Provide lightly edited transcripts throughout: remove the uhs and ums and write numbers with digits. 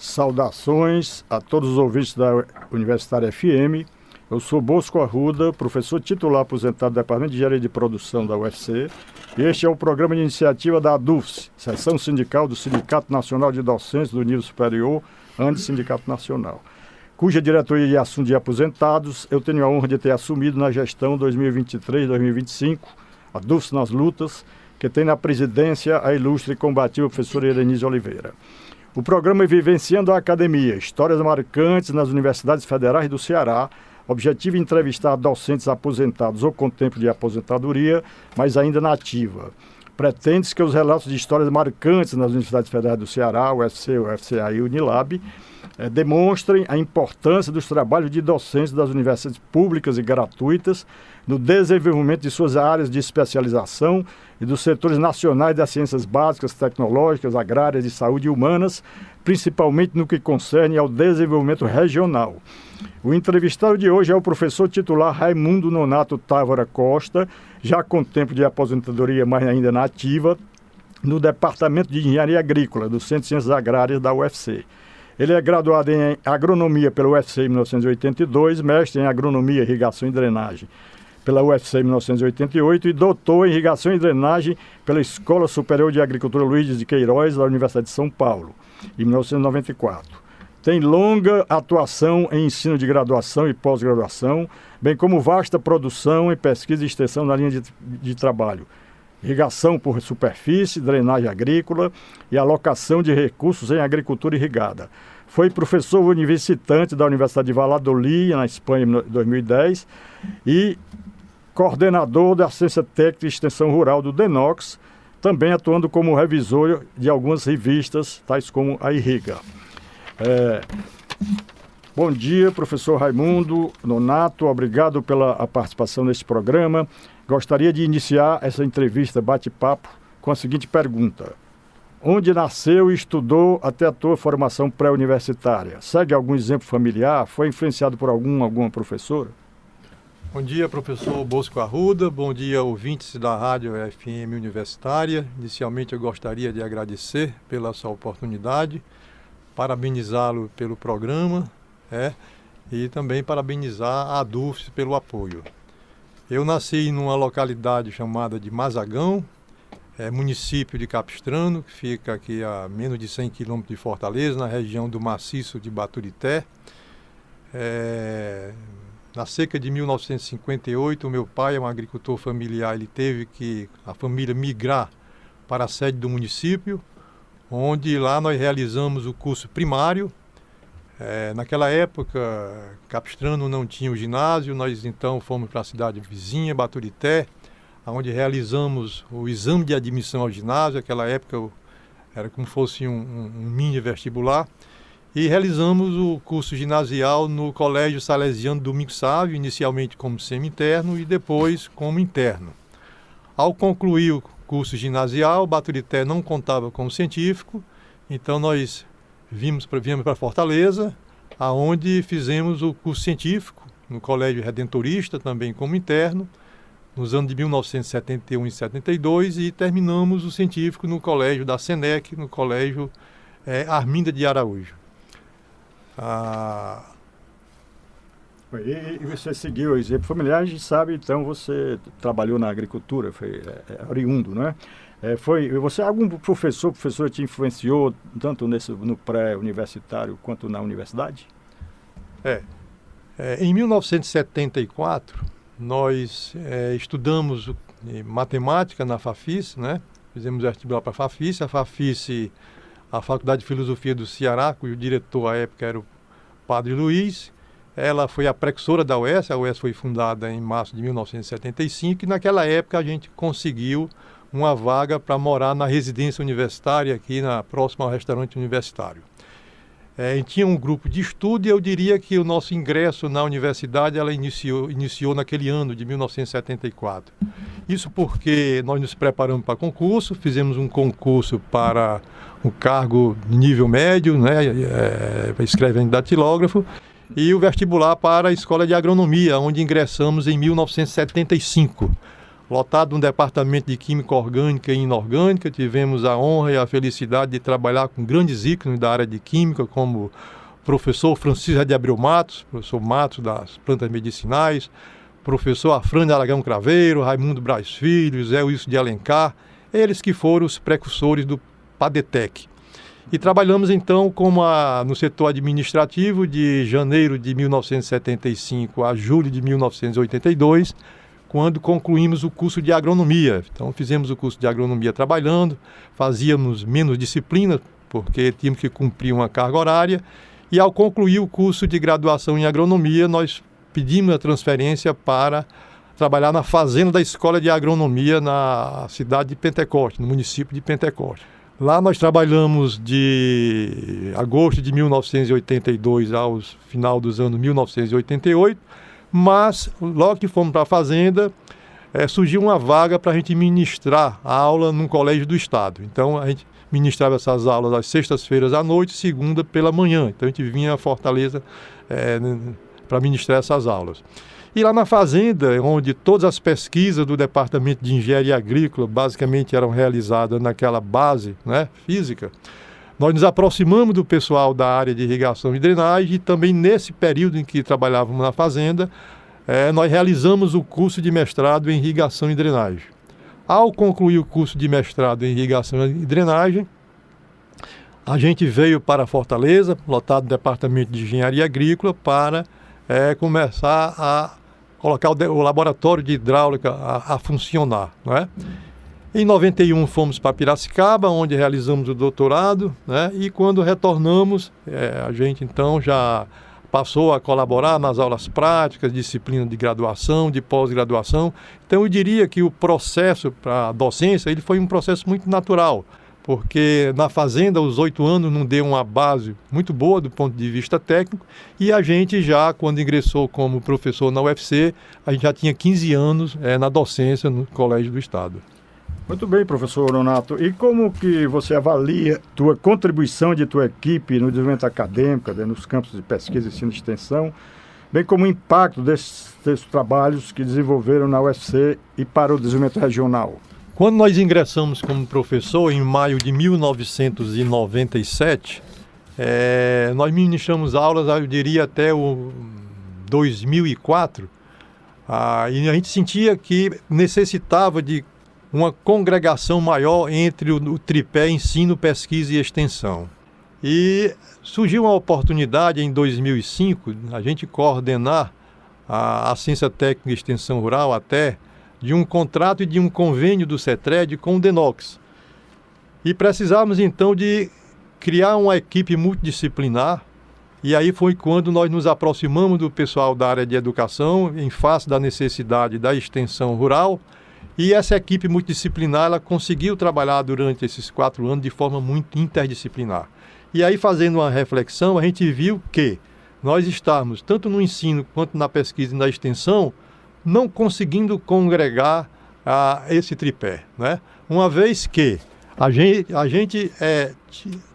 Saudações a todos os ouvintes da Universitária FM. Eu sou Bosco Arruda, professor titular aposentado do Departamento de Engenharia de Produção da UFC. E este é o programa de iniciativa da ADUFS, Seção Sindical do Sindicato Nacional de Docentes do Nível Superior, Sindicato Nacional, cuja diretoria de assuntos de aposentados eu tenho a honra de ter assumido na gestão 2023-2025, a ADUFS nas lutas, que tem na presidência a ilustre e combativa professora Helenise Oliveira. O programa é Vivenciando a Academia, histórias marcantes nas universidades federais do Ceará. Objetivo é entrevistar docentes aposentados ou com tempo de aposentadoria, mas ainda na ativa. Pretende-se que os relatos de histórias marcantes nas universidades federais do Ceará, UFC, UFCA e Unilab, demonstrem a importância dos trabalhos de docentes das universidades públicas e gratuitas no desenvolvimento de suas áreas de especialização e dos setores nacionais das ciências básicas, tecnológicas, agrárias, de saúde e humanas, principalmente no que concerne ao desenvolvimento regional. O entrevistado de hoje é o professor titular Raimundo Nonato Távora Costa, já com tempo de aposentadoria, mas ainda na ativa, no Departamento de Engenharia Agrícola do Centro de Ciências Agrárias da UFC. Ele é graduado em Agronomia pela UFC em 1982, mestre em Agronomia, Irrigação e Drenagem pela UFC em 1988 e doutor em Irrigação e Drenagem pela Escola Superior de Agricultura Luiz de Queiroz, da Universidade de São Paulo, em 1994. Tem longa atuação em ensino de graduação e pós-graduação, bem como vasta produção em pesquisa e extensão na linha de trabalho. Irrigação por superfície, drenagem agrícola e alocação de recursos em agricultura irrigada. Foi professor universitante da Universidade de Valladolid, na Espanha, em 2010, e coordenador da Ciência Técnica e Extensão Rural do DENOX, também atuando como revisor de algumas revistas, tais como a Irriga. Bom dia, professor Raimundo Nonato, obrigado pela participação nesse programa. Gostaria de iniciar essa entrevista, bate-papo, com a seguinte pergunta. Onde nasceu e estudou até a tua formação pré-universitária? Segue algum exemplo familiar? Foi influenciado por alguma professora? Bom dia, professor Bosco Arruda. Bom dia, ouvintes da Rádio FM Universitária. Inicialmente, eu gostaria de agradecer pela sua oportunidade, parabenizá-lo pelo programa, e também parabenizar a ADUFS pelo apoio. Eu nasci numa localidade chamada de Mazagão, município de Capistrano, que fica aqui a menos de 100 quilômetros de Fortaleza, na região do maciço de Baturité. Na seca de 1958, o meu pai é um agricultor familiar, ele teve que a família migrar para a sede do município, onde lá nós realizamos o curso primário. Naquela época, Capistrano não tinha o ginásio, nós então fomos para a cidade vizinha, Baturité, onde realizamos o exame de admissão ao ginásio. Naquela época era como se fosse um mini vestibular, e realizamos o curso ginasial no Colégio Salesiano Domingos Sávio, inicialmente como semi-interno e depois como interno. Ao concluir o curso ginasial, Baturité não contava como científico, então nós viemos para Fortaleza, aonde fizemos o curso científico no Colégio Redentorista, também como interno, nos anos de 1971 e 72, e terminamos o científico no Colégio da Senec, no Colégio Arminda de Araújo. E você seguiu o exemplo familiar, a gente sabe, então você trabalhou na agricultura, foi oriundo, não é? Você, algum professor te influenciou tanto no pré-universitário quanto na universidade? Em 1974, nós estudamos matemática na FAFIS, né? Fizemos vestibular para a FAFIS. A FAFIS, a Faculdade de Filosofia do Ceará, cujo diretor à época era o Padre Luiz. Ela foi a precursora da UES. A UES foi fundada em março de 1975 e naquela época a gente conseguiu uma vaga para morar na residência universitária aqui próxima ao restaurante universitário. Tinha um grupo de estudo e eu diria que o nosso ingresso na universidade ela iniciou naquele ano de 1974. Isso porque nós nos preparamos para concurso, fizemos um concurso para um cargo de nível médio, escrevendo datilógrafo, e o vestibular para a Escola de Agronomia, onde ingressamos em 1975. lotado um departamento de Química Orgânica e Inorgânica. Tivemos a honra e a felicidade de trabalhar com grandes ícones da área de Química, como o professor Francisco de Abreu Matos, professor Matos das plantas medicinais, professor Afrânio Aragão Craveiro, Raimundo Braz Filho, Zé Wilson de Alencar, eles que foram os precursores do Padetec. E trabalhamos então no setor administrativo de janeiro de 1975 a julho de 1982, quando concluímos o curso de agronomia. Então fizemos o curso de agronomia trabalhando, fazíamos menos disciplina, porque tínhamos que cumprir uma carga horária, e ao concluir o curso de graduação em agronomia, nós pedimos a transferência para trabalhar na fazenda da Escola de Agronomia na cidade de Pentecoste, no município de Pentecoste. Lá nós trabalhamos de agosto de 1982 ao final dos anos 1988, mas logo que fomos para a fazenda, surgiu uma vaga para a gente ministrar a aula num colégio do estado. Então a gente ministrava essas aulas às sextas-feiras à noite, segunda pela manhã. Então a gente vinha a Fortaleza para ministrar essas aulas. E lá na fazenda, onde todas as pesquisas do Departamento de Engenharia Agrícola basicamente eram realizadas naquela base, né, física, nós nos aproximamos do pessoal da área de irrigação e drenagem, e também nesse período em que trabalhávamos na fazenda, nós realizamos o curso de mestrado em irrigação e drenagem. Ao concluir o curso de mestrado em irrigação e drenagem, a gente veio para Fortaleza, lotado do Departamento de Engenharia Agrícola, para começar a colocar o laboratório de hidráulica a funcionar, não é? Em 91 fomos para Piracicaba, onde realizamos o doutorado, né? E quando retornamos, a gente então já passou a colaborar nas aulas práticas, disciplina de graduação, de pós-graduação. Então eu diria que o processo para a docência ele foi um processo muito natural, porque na fazenda os 8 anos não deu uma base muito boa do ponto de vista técnico, e a gente já, quando ingressou como professor na UFC, a gente já tinha 15 anos na docência no Colégio do Estado. Muito bem, professor Nonato. E como que você avalia tua contribuição de tua equipe no desenvolvimento acadêmico, nos campos de pesquisa e ensino de extensão, bem como o impacto desses trabalhos que desenvolveram na UFC e para o desenvolvimento regional? Quando nós ingressamos como professor, em maio de 1997, nós ministramos aulas, eu diria, até o 2004, e a gente sentia que necessitava de uma congregação maior entre o tripé ensino, pesquisa e extensão. E surgiu uma oportunidade em 2005, a gente coordenar a Ciência Técnica e Extensão Rural até de um contrato e de um convênio do CETRED com o DENOX. E precisávamos então de criar uma equipe multidisciplinar, e aí foi quando nós nos aproximamos do pessoal da área de educação, em face da necessidade da extensão rural, e essa equipe multidisciplinar ela conseguiu trabalhar durante esses 4 anos de forma muito interdisciplinar. E aí, fazendo uma reflexão, a gente viu que nós estamos, tanto no ensino quanto na pesquisa e na extensão, não conseguindo congregar esse tripé, né? Uma vez que a gente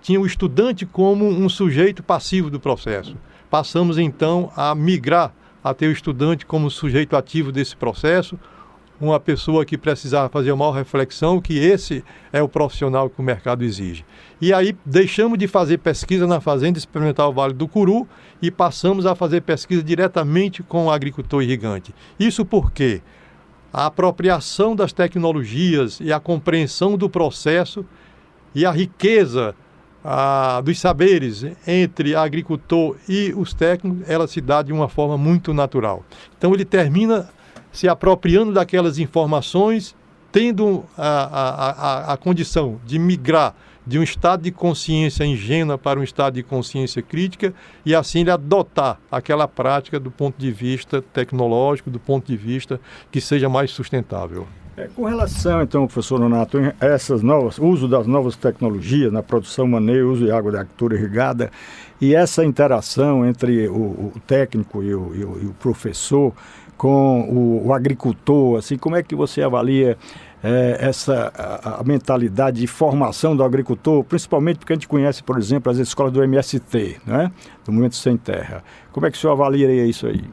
tinha o estudante como um sujeito passivo do processo. Passamos então a migrar a ter o estudante como sujeito ativo desse processo, uma pessoa que precisava fazer uma maior reflexão, que esse é o profissional que o mercado exige. E aí deixamos de fazer pesquisa na Fazenda Experimental Vale do Curu e passamos a fazer pesquisa diretamente com o agricultor irrigante. Isso porque a apropriação das tecnologias e a compreensão do processo e a riqueza dos saberes entre agricultor e os técnicos, ela se dá de uma forma muito natural. Então ele termina se apropriando daquelas informações, tendo a condição de migrar de um estado de consciência ingênua para um estado de consciência crítica, e assim ele adotar aquela prática do ponto de vista tecnológico, do ponto de vista que seja mais sustentável. Com relação, então, professor Nonato, a uso das novas tecnologias na produção, manejo, uso de água de agricultura irrigada, e essa interação entre o técnico e o professor com o agricultor, assim, como é que você avalia a mentalidade de formação do agricultor, principalmente porque a gente conhece, por exemplo, as escolas do MST, né? Do Movimento Sem Terra. Como é que o senhor avaliaria isso aí?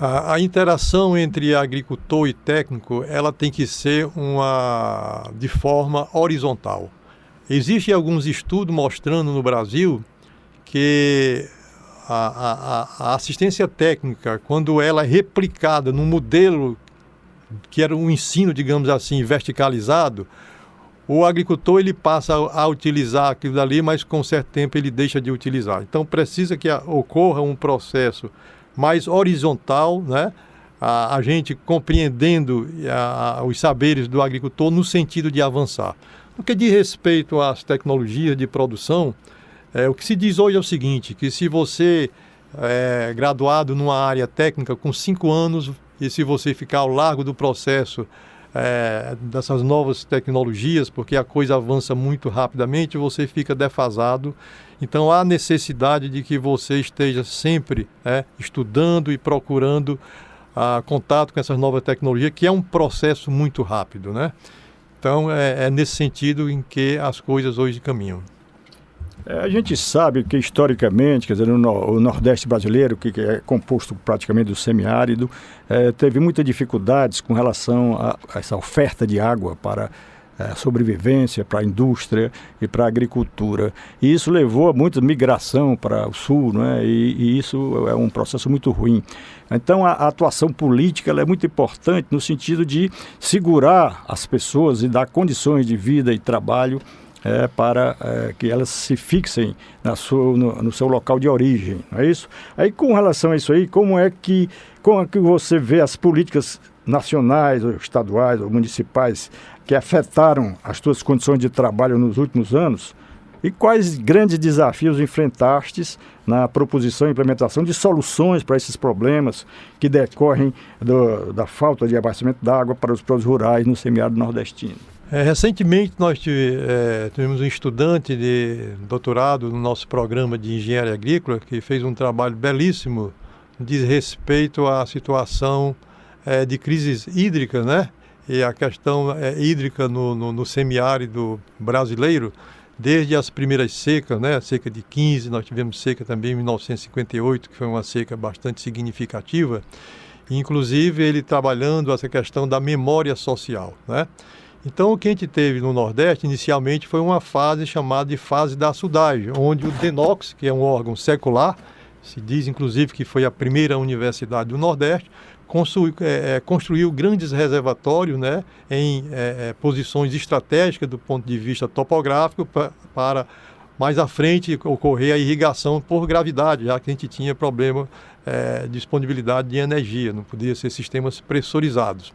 A interação entre agricultor e técnico, ela tem que ser de forma horizontal. Existem alguns estudos mostrando no Brasil que a assistência técnica, quando ela é replicada num modelo que era um ensino, digamos assim, verticalizado, o agricultor ele passa a utilizar aquilo dali, mas com certo tempo ele deixa de utilizar. Então precisa que ocorra um processo mais horizontal, né? A gente compreendendo os saberes do agricultor no sentido de avançar. No que diz respeito às tecnologias de produção, o que se diz hoje é o seguinte, que se você é graduado numa área técnica com 5 anos e se você ficar ao largo do processo dessas novas tecnologias, porque a coisa avança muito rapidamente, você fica defasado. Então há necessidade de que você esteja sempre estudando e procurando contato com essas novas tecnologias, que é um processo muito rápido, né? Então é nesse sentido em que as coisas hoje caminham. A gente sabe que historicamente, quer dizer, o Nordeste brasileiro, que é composto praticamente do semiárido, teve muitas dificuldades com relação a essa oferta de água para a sobrevivência, para a indústria e para a agricultura. E isso levou a muita migração para o sul, né? E isso é um processo muito ruim. Então a atuação política ela é muito importante no sentido de segurar as pessoas e dar condições de vida e trabalho para que elas se fixem no seu local de origem, não é isso? Aí com relação a isso aí, como é que você vê as políticas nacionais, ou estaduais, ou municipais que afetaram as tuas condições de trabalho nos últimos anos? E quais grandes desafios enfrentastes na proposição e implementação de soluções para esses problemas que decorrem da falta de abastecimento d'água para os produtos rurais no semiárido nordestino? Recentemente nós tivemos um estudante de doutorado no nosso programa de engenharia agrícola que fez um trabalho belíssimo de respeito à situação de crises hídricas, né? E a questão hídrica no semiárido brasileiro, desde as primeiras secas, né? A seca de 15, nós tivemos seca também em 1958, que foi uma seca bastante significativa, inclusive ele trabalhando essa questão da memória social, né? Então, o que a gente teve no Nordeste, inicialmente, foi uma fase chamada de fase da açudagem, onde o DENOX, que é um órgão secular, se diz, inclusive, que foi a primeira universidade do Nordeste, construiu grandes reservatórios, né, em posições estratégicas do ponto de vista topográfico, para mais à frente ocorrer a irrigação por gravidade, já que a gente tinha problema de disponibilidade de energia, não podia ser sistemas pressurizados.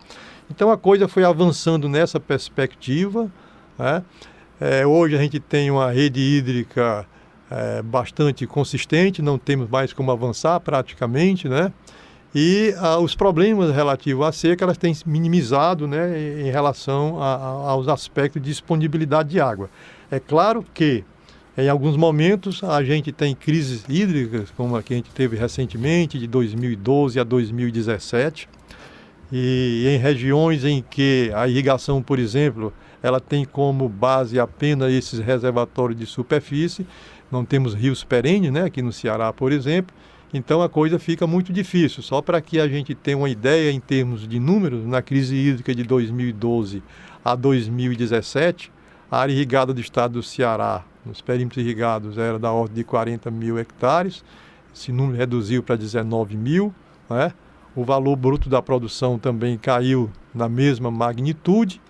Então a coisa foi avançando nessa perspectiva, né? Hoje a gente tem uma rede hídrica bastante consistente, não temos mais como avançar praticamente, né? E os problemas relativos à seca elas têm minimizado, né, em relação aos aspectos de disponibilidade de água. É claro que em alguns momentos a gente tem crises hídricas, como a que a gente teve recentemente, de 2012 a 2017, e em regiões em que a irrigação, por exemplo, ela tem como base apenas esses reservatórios de superfície, não temos rios perenes, né, aqui no Ceará, por exemplo, então a coisa fica muito difícil. Só para que a gente tenha uma ideia em termos de números, na crise hídrica de 2012 a 2017, a área irrigada do estado do Ceará, nos perímetros irrigados, era da ordem de 40 mil hectares, esse número reduziu para 19 mil, né? O valor bruto da produção também caiu na mesma magnitude.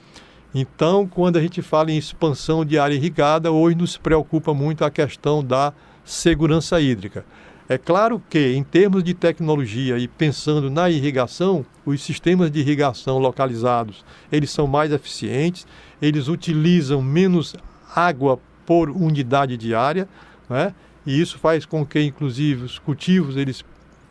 Então, quando a gente fala em expansão de área irrigada, hoje nos preocupa muito a questão da segurança hídrica. É claro que, em termos de tecnologia e pensando na irrigação, os sistemas de irrigação localizados, eles são mais eficientes, eles utilizam menos água por unidade de área, né? E isso faz com que, inclusive, os cultivos eles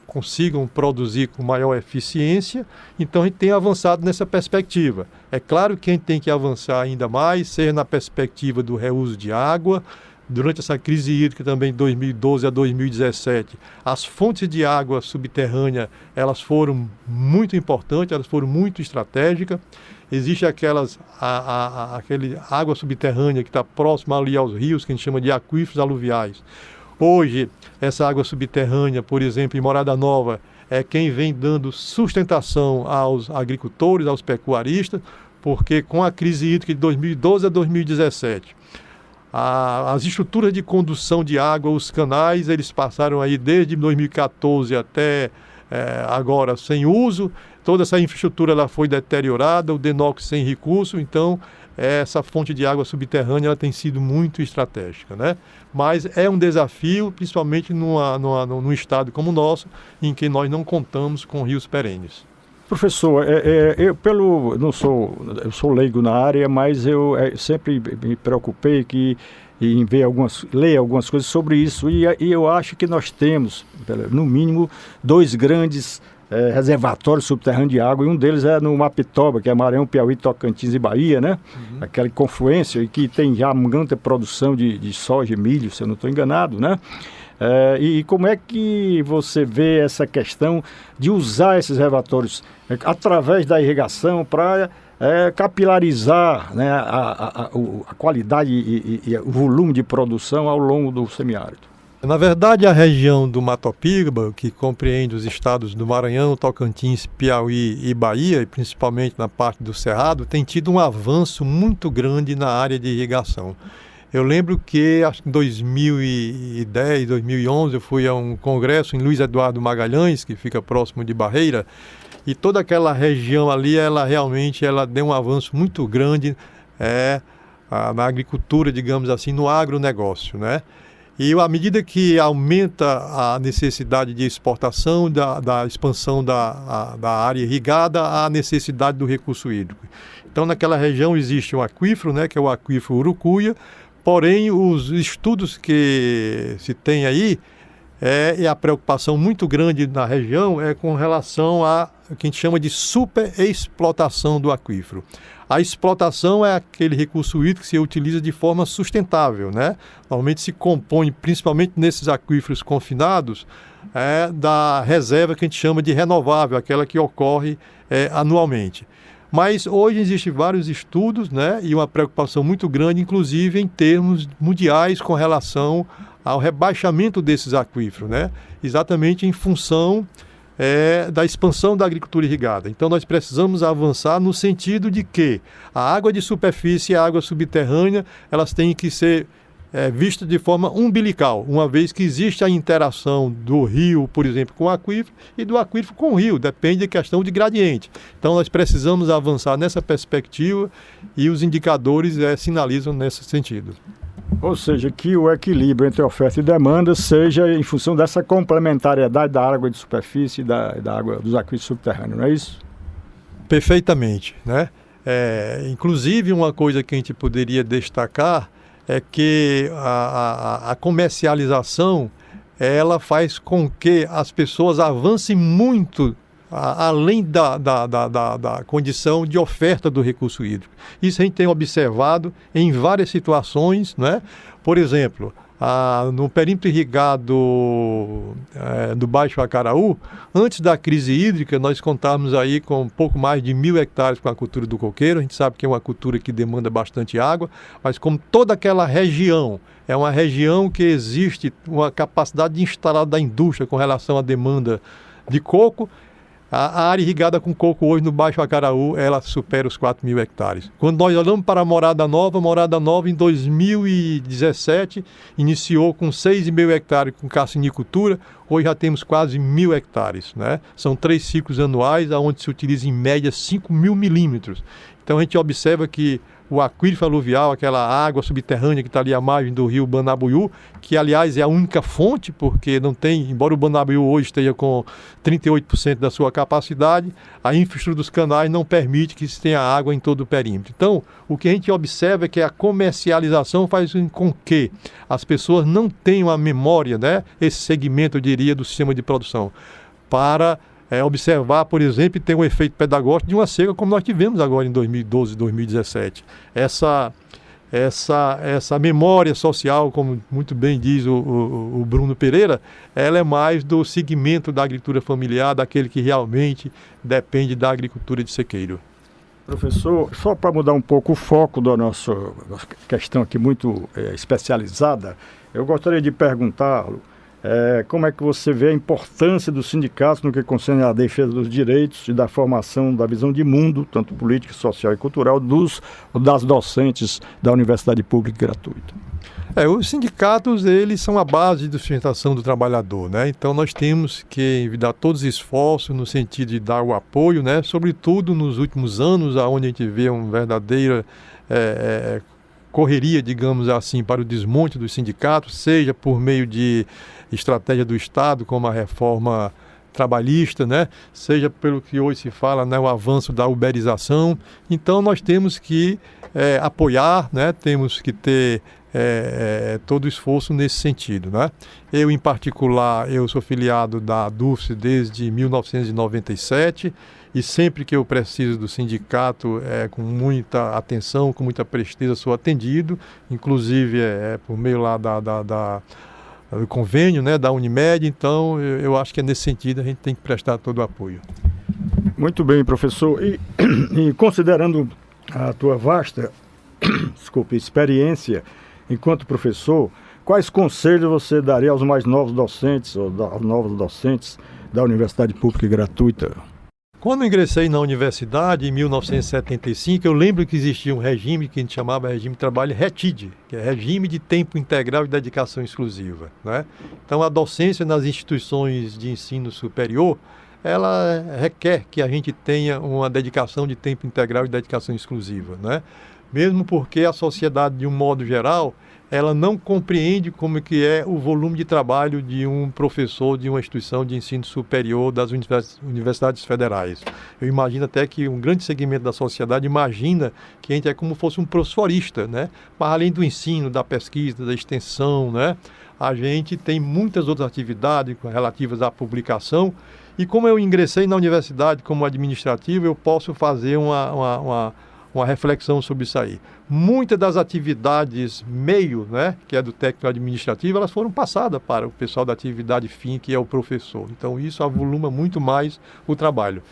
consigam produzir com maior eficiência. Então a gente tem avançado nessa perspectiva. É claro que a gente tem que avançar ainda mais, seja na perspectiva do reuso de água. Durante essa crise hídrica também de 2012 a 2017, as fontes de água subterrânea elas foram muito importantes, elas foram muito estratégicas. Existe aquele água subterrânea que está próxima ali aos rios, que a gente chama de aquíferos aluviais. Hoje, essa água subterrânea, por exemplo, em Morada Nova, é quem vem dando sustentação aos agricultores, aos pecuaristas, porque com a crise hídrica de 2012 a 2017, as estruturas de condução de água, os canais, eles passaram aí desde 2014 até agora sem uso. Toda essa infraestrutura ela foi deteriorada, o DENOC sem recurso, então essa fonte de água subterrânea ela tem sido muito estratégica, né? Mas é um desafio, principalmente num estado como o nosso, em que nós não contamos com rios perenes. Professor, eu sou leigo na área, mas eu sempre me preocupei em ler algumas coisas sobre isso, e eu acho que nós temos, no mínimo, 2 grandes reservatórios subterrâneos de água, e um deles é no Mapitoba, que é Maranhão, Piauí, Tocantins e Bahia, né? Aquela confluência, e que tem já muita produção de soja e milho, se eu não estou enganado, né? E como é que você vê essa questão de usar esses reservatórios através da irrigação para capilarizar, né, a qualidade e o volume de produção ao longo do semiárido? Na verdade, a região do Matopiba, que compreende os estados do Maranhão, Tocantins, Piauí e Bahia, e principalmente na parte do Cerrado, tem tido um avanço muito grande na área de irrigação. Eu lembro que, acho que em 2010, 2011, eu fui a um congresso em Luiz Eduardo Magalhães, que fica próximo de Barreira, e toda aquela região ali, ela realmente deu um avanço muito grande na agricultura, digamos assim, no agronegócio, né? E à medida que aumenta a necessidade de exportação, da expansão da área irrigada, a necessidade do recurso hídrico. Então, naquela região existe um aquífero, né, que é o aquífero Urucuia. Porém, os estudos que se tem aí, e a preocupação muito grande na região é com relação a que a gente chama de superexplotação do aquífero. A explotação é aquele recurso hídrico que se utiliza de forma sustentável, né? Normalmente se compõe, principalmente nesses aquíferos confinados, da reserva que a gente chama de renovável, aquela que ocorre anualmente. Mas hoje existem vários estudos, né, e uma preocupação muito grande, inclusive em termos mundiais, com relação ao rebaixamento desses aquíferos, né, exatamente em função da expansão da agricultura irrigada. Então nós precisamos avançar no sentido de que a água de superfície e a água subterrânea, elas têm que ser vista de forma umbilical, uma vez que existe a interação do rio, por exemplo, com o aquífero e do aquífero com o rio, depende da questão de gradiente. Então nós precisamos avançar nessa perspectiva e os indicadores sinalizam nesse sentido. Ou seja, que o equilíbrio entre oferta e demanda seja em função dessa complementariedade da água de superfície e da água dos aquíferos subterrâneos, não é isso? Perfeitamente, né? Inclusive uma coisa que a gente poderia destacar é que a comercialização ela faz com que as pessoas avancem muito além da condição de oferta do recurso hídrico. Isso a gente tem observado em várias situações, né? Por exemplo, no perímetro irrigado do Baixo Acaraú, antes da crise hídrica, nós contávamos aí com um pouco mais de 1.000 hectares com a cultura do coqueiro. A gente sabe que é uma cultura que demanda bastante água, mas como toda aquela região é uma região que existe uma capacidade de instalar da indústria com relação à demanda de coco, a área irrigada com coco hoje no Baixo Acaraú, ela supera os 4.000 hectares. Quando nós olhamos para a Morada Nova em 2017 iniciou com 6.500 hectares com cassinicultura, hoje já temos quase 1.000 hectares, né? São 3 ciclos anuais, onde se utiliza em média 5.000 milímetros. Então a gente observa que o aquífero aluvial, aquela água subterrânea que está ali à margem do rio Banabuiú, que aliás é a única fonte, porque não tem, embora o Banabuiú hoje esteja com 38% da sua capacidade, a infraestrutura dos canais não permite que se tenha água em todo o perímetro. Então, o que a gente observa é que a comercialização faz com que as pessoas não tenham a memória, né, esse segmento, eu diria, do sistema de produção, para observar, por exemplo, e ter um efeito pedagógico de uma seca como nós tivemos agora em 2012, 2017. Essa memória social, como muito bem diz o Bruno Pereira, ela é mais do segmento da agricultura familiar, daquele que realmente depende da agricultura de sequeiro. Professor, só para mudar um pouco o foco da nossa questão aqui muito especializada, eu gostaria de perguntá-lo Como é que você vê a importância dos sindicatos no que concerne à defesa dos direitos e da formação da visão de mundo, tanto política, social e cultural, das docentes da Universidade Pública e Gratuita? Os sindicatos, eles são a base de sustentação do trabalhador, né? Então nós temos que dar todos os esforços no sentido de dar o apoio, né? Sobretudo nos últimos anos, onde a gente vê uma verdadeira correria, digamos assim, para o desmonte dos sindicatos, seja por meio de estratégia do Estado, como a reforma trabalhista, né? Seja pelo que hoje se fala, né? O avanço da uberização. Então nós temos que apoiar, né? Temos que ter todo o esforço nesse sentido, né? Eu, em particular, eu sou filiado da DUFS desde 1997 e sempre que eu preciso do sindicato, com muita atenção, com muita presteza, sou atendido, inclusive por meio lá do convênio, né, da Unimed. Então eu acho que é nesse sentido a gente tem que prestar todo o apoio. Muito bem, professor. E considerando a tua vasta experiência enquanto professor, quais conselhos você daria aos mais novos docentes ou aos novos docentes da Universidade Pública e Gratuita? Quando eu ingressei na universidade, em 1975, eu lembro que existia um regime que a gente chamava regime de trabalho RETID, que é regime de tempo integral e dedicação exclusiva, né? Então, a docência nas instituições de ensino superior, ela requer que a gente tenha uma dedicação de tempo integral e dedicação exclusiva, né? Mesmo porque a sociedade, de um modo geral, ela não compreende como que é o volume de trabalho de um professor de uma instituição de ensino superior das universidades federais. Eu imagino até que um grande segmento da sociedade imagina que a gente é como fosse um professorista, né? Mas além do ensino, da pesquisa, da extensão, né? A gente tem muitas outras atividades relativas à publicação. E como eu ingressei na universidade como administrativo, eu posso fazer uma reflexão sobre isso aí. Muitas das atividades meio, né, que é do técnico administrativo, elas foram passadas para o pessoal da atividade fim, que é o professor. Então isso avoluma muito mais o trabalho.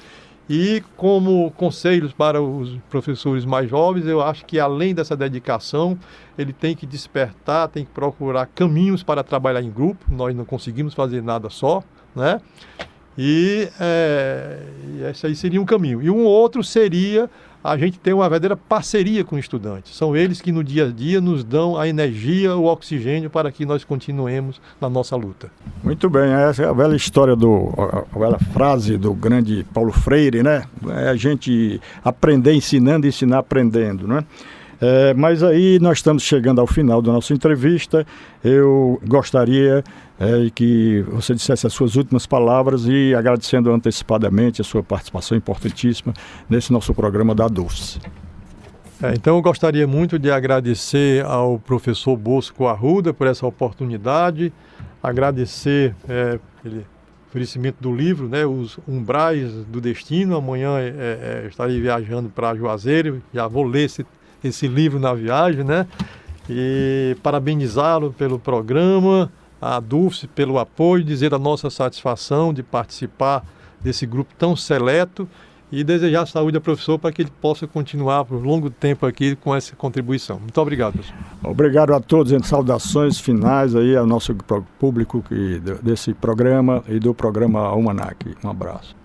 E como conselhos para os professores mais jovens, eu acho que além dessa dedicação, ele tem que despertar, tem que procurar caminhos para trabalhar em grupo. Nós não conseguimos fazer nada só, né? E esse aí seria um caminho. E um outro seria a gente ter uma verdadeira parceria com os estudantes. São eles que no dia a dia nos dão a energia, o oxigênio para que nós continuemos na nossa luta. Muito bem, essa é a velha história, a velha frase do grande Paulo Freire, né? É a gente aprender ensinando e ensinar aprendendo, né? Mas aí nós estamos chegando ao final da nossa entrevista. Eu gostaria que você dissesse as suas últimas palavras e agradecendo antecipadamente a sua participação importantíssima nesse nosso programa da DUFS. Então eu gostaria muito de agradecer ao professor Bosco Arruda por essa oportunidade, agradecer pelo oferecimento do livro, né, Os Umbrais do Destino. Amanhã estarei viajando para Juazeiro, já vou ler esse livro na viagem, né? E parabenizá-lo pelo programa, a DUFS pelo apoio, dizer a nossa satisfação de participar desse grupo tão seleto e desejar saúde ao professor para que ele possa continuar por longo tempo aqui com essa contribuição. Muito obrigado, professor. Obrigado a todos, em saudações finais aí ao nosso público desse programa e do programa Almanac. Um abraço.